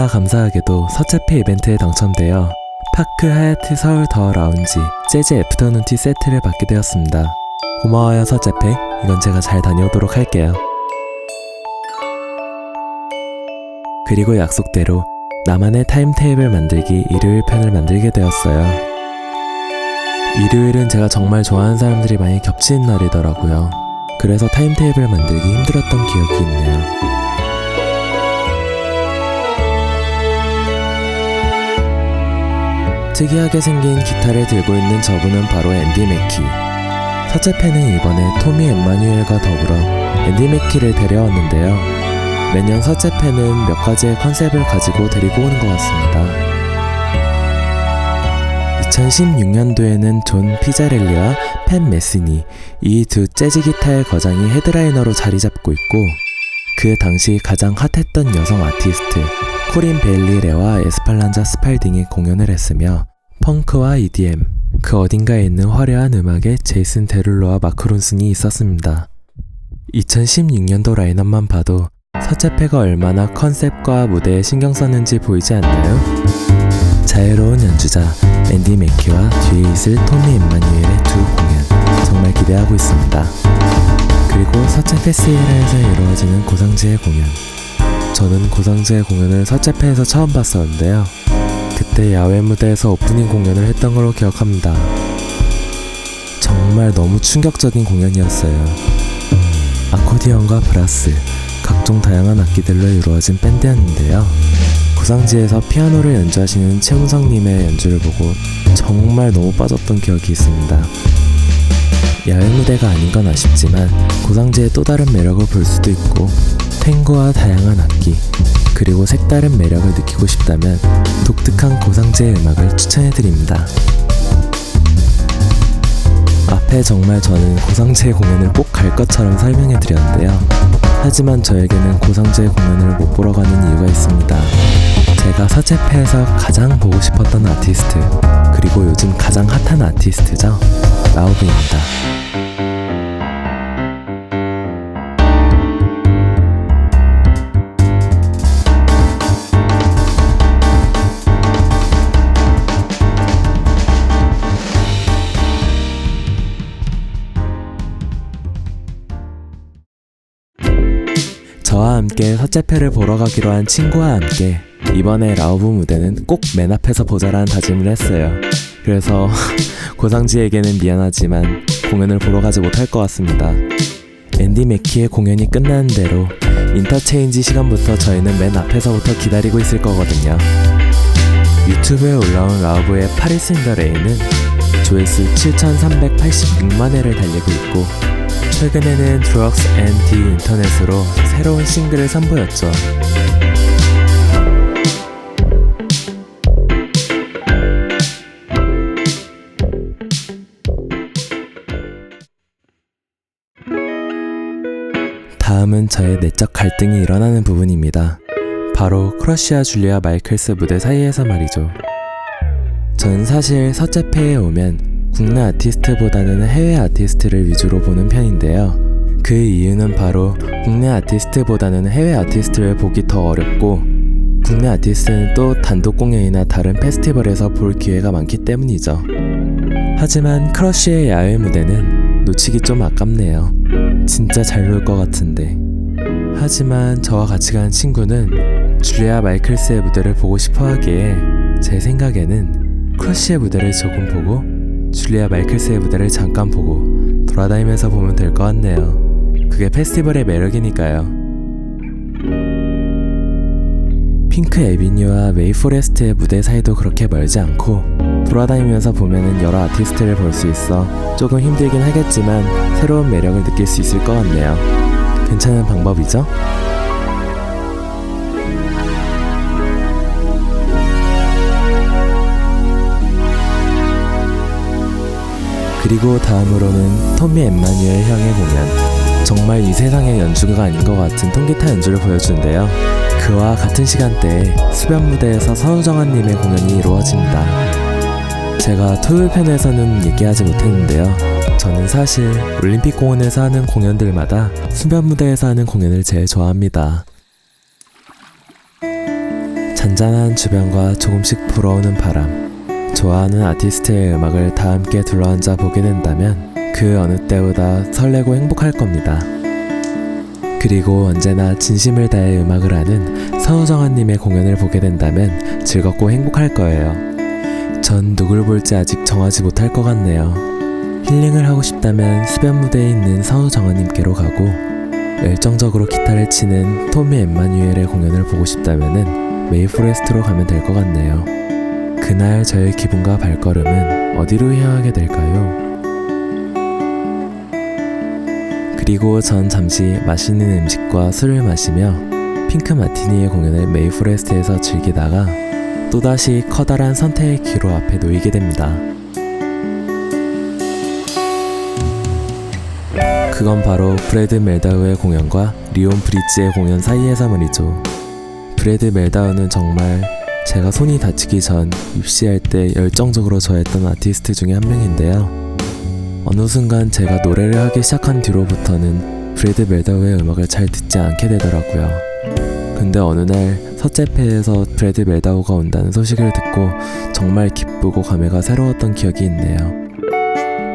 감사하게도 서체페 이벤트에 당첨되어 파크 하얏트 서울 더 라운지 재즈 애프터눈티 세트를 받게 되었습니다. 고마워요 서체페. 이건 제가 잘 다녀오도록 할게요. 그리고 약속대로 나만의 타임테이블 만들기 일요일 편을 만들게 되었어요. 일요일은 제가 정말 좋아하는 사람들이 많이 겹치는 날이더라고요. 그래서 타임테이블 만들기 힘들었던 기억이 있네요. 특이하게 생긴 기타를 들고 있는 저분은 바로 앤디 맥키. 서체페는 이번에 토미 엠마뉴엘과 더불어 앤디 맥키를 데려왔는데요. 매년 서체페는 몇 가지의 컨셉을 가지고 데리고 오는 것 같습니다. 2016년도에는 존 피자렐리와 팬 메시니, 이 두 재즈 기타의 거장이 헤드라이너로 자리 잡고 있고, 그 당시 가장 핫했던 여성 아티스트 코린 베일리레와 에스팔란자 스팔딩이 공연을 했으며, 펑크와 EDM, 그 어딘가에 있는 화려한 음악에 제이슨 데룰로와 마크 론슨이 있었습니다. 2016년도 라인업만 봐도 서체페가 얼마나 컨셉과 무대에 신경 썼는지 보이지 않나요? 자유로운 연주자 앤디 맥키와 뒤에 있을 토미 엠마뉴엘의 두 공연 정말 기대하고 있습니다. 그리고 서체페 시에라에서 이루어지는 고상지의 공연. 저는 고상지의 공연을 서체페에서 처음 봤었는데요. 그때 야외 무대에서 오프닝 공연을 했던 걸로 기억합니다. 정말 너무 충격적인 공연이었어요. 아코디언과 브라스, 각종 다양한 악기들로 이루어진 밴드였는데요. 고상지에서 피아노를 연주하시는 최웅성님의 연주를 보고 정말 너무 빠졌던 기억이 있습니다. 야외 무대가 아닌 건 아쉽지만 고상지의 또 다른 매력을 볼 수도 있고, 탱고와 다양한 악기, 그리고 색다른 매력을 느끼고 싶다면 독특한 고상지의 음악을 추천해드립니다. 앞에 정말 저는 고상지의 공연을 꼭 갈 것처럼 설명해드렸는데요. 하지만 저에게는 고상지의 공연을 못 보러 가는 이유가 있습니다. 제가 서체페에서 가장 보고 싶었던 아티스트, 그리고 요즘 가장 핫한 아티스트죠. 라우브입니다. 저와 함께 서체페를 보러 가기로 한 친구와 함께 이번에 라우브 무대는 꼭 맨 앞에서 보자라는 다짐을 했어요. 그래서 고상지에게는 미안하지만 공연을 보러 가지 못할 것 같습니다. 앤디 맥키의 공연이 끝나는 대로 인터체인지 시간부터 저희는 맨 앞에서부터 기다리고 있을 거거든요. 유튜브에 올라온 라우브의 파리스 인 더 레인은 조회수 7,386만 회를 달리고 있고, 최근에는 드럭스 앤 디 인터넷으로 새로운 싱글을 선보였죠. 다음은 저의 내적 갈등이 일어나는 부분입니다. 바로 크러쉬와 줄리아 마이클스 무대 사이에서 말이죠. 저는 사실 서체페에 오면 국내 아티스트보다는 해외 아티스트를 위주로 보는 편인데요. 그 이유는 바로 국내 아티스트보다는 해외 아티스트를 보기 더 어렵고, 국내 아티스트는 또 단독 공연이나 다른 페스티벌에서 볼 기회가 많기 때문이죠. 하지만 크러쉬의 야외 무대는 놓치기 좀 아깝네요. 진짜 잘 놀 것 같은데. 하지만 저와 같이 가는 친구는 줄리아 마이클스의 무대를 보고 싶어 하기에 제 생각에는 크러쉬의 무대를 조금 보고 줄리아 마이클스의 무대를 잠깐 보고 돌아다니면서 보면 될 것 같네요. 그게 페스티벌의 매력이니까요. 핑크 에비뉴와 메이 포레스트의 무대 사이도 그렇게 멀지 않고, 돌아다니면서 보면은 여러 아티스트를 볼 수 있어 조금 힘들긴 하겠지만 새로운 매력을 느낄 수 있을 것 같네요. 괜찮은 방법이죠? 그리고 다음으로는 토미 엠마뉴엘 형의 공연. 정말 이 세상의 연주가 아닌 것 같은 통기타 연주를 보여주는데요. 그와 같은 시간대에 수변 무대에서 서우정아님의 공연이 이루어집니다. 제가 토요일 편에서는 얘기하지 못했는데요. 저는 사실 올림픽공원에서 하는 공연들마다 수변 무대에서 하는 공연을 제일 좋아합니다. 잔잔한 주변과 조금씩 불어오는 바람, 좋아하는 아티스트의 음악을 다 함께 둘러앉아 보게 된다면 그 어느 때보다 설레고 행복할 겁니다. 그리고 언제나 진심을 다해 음악을 하는 선우정아님의 공연을 보게 된다면 즐겁고 행복할 거예요. 전 누굴 볼지 아직 정하지 못할 것 같네요. 힐링을 하고 싶다면 수변 무대에 있는 선우정아님께로 가고, 열정적으로 기타를 치는 토미 엠마뉴엘의 공연을 보고 싶다면은 메이포레스트로 가면 될 것 같네요. 그날 저의 기분과 발걸음은 어디로 향하게 될까요? 그리고 전 잠시 맛있는 음식과 술을 마시며 핑크 마티니의 공연을 메이포레스트에서 즐기다가 또다시 커다란 선택의 기로 앞에 놓이게 됩니다. 그건 바로 브래드 멜다우의 공연과 리온 브리지의 공연 사이에서 말이죠. 브래드 멜다우는 정말 제가 손이 다치기 전 입시할 때 열정적으로 좋아했던 아티스트 중에 한 명인데요. 어느 순간 제가 노래를 하기 시작한 뒤로부터는 브래드 멜다우의 음악을 잘 듣지 않게 되더라고요. 근데 어느 날 서재페에서 브래드 멜다우가 온다는 소식을 듣고 정말 기쁘고 감회가 새로웠던 기억이 있네요.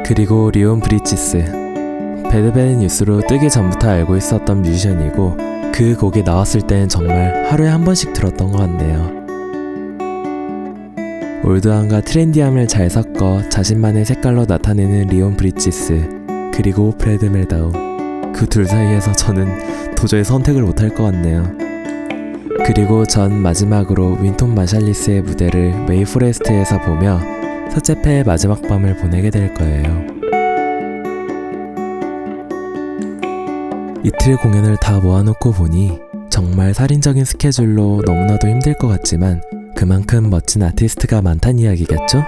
그리고 리온 브리지스, 배드배드 뉴스로 뜨기 전부터 알고 있었던 뮤지션이고, 그 곡이 나왔을 땐 정말 하루에 한 번씩 들었던 것 같네요. 올드함과 트렌디함을 잘 섞어 자신만의 색깔로 나타내는 리온 브리지스, 그리고 브래드 멜다우, 그 둘 사이에서 저는 도저히 선택을 못할 것 같네요. 그리고 전 마지막으로 윈톤 마샬리스의 무대를 메이포레스트에서 보며 서재페의 마지막 밤을 보내게 될 거예요. 이틀 공연을 다 모아놓고 보니 정말 살인적인 스케줄로 너무나도 힘들 것 같지만 그만큼 멋진 아티스트가 많단 이야기겠죠?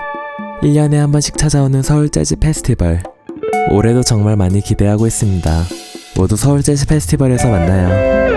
1년에 한 번씩 찾아오는 서울 재즈 페스티벌, 올해도 정말 많이 기대하고 있습니다. 모두 서울 재즈 페스티벌에서 만나요.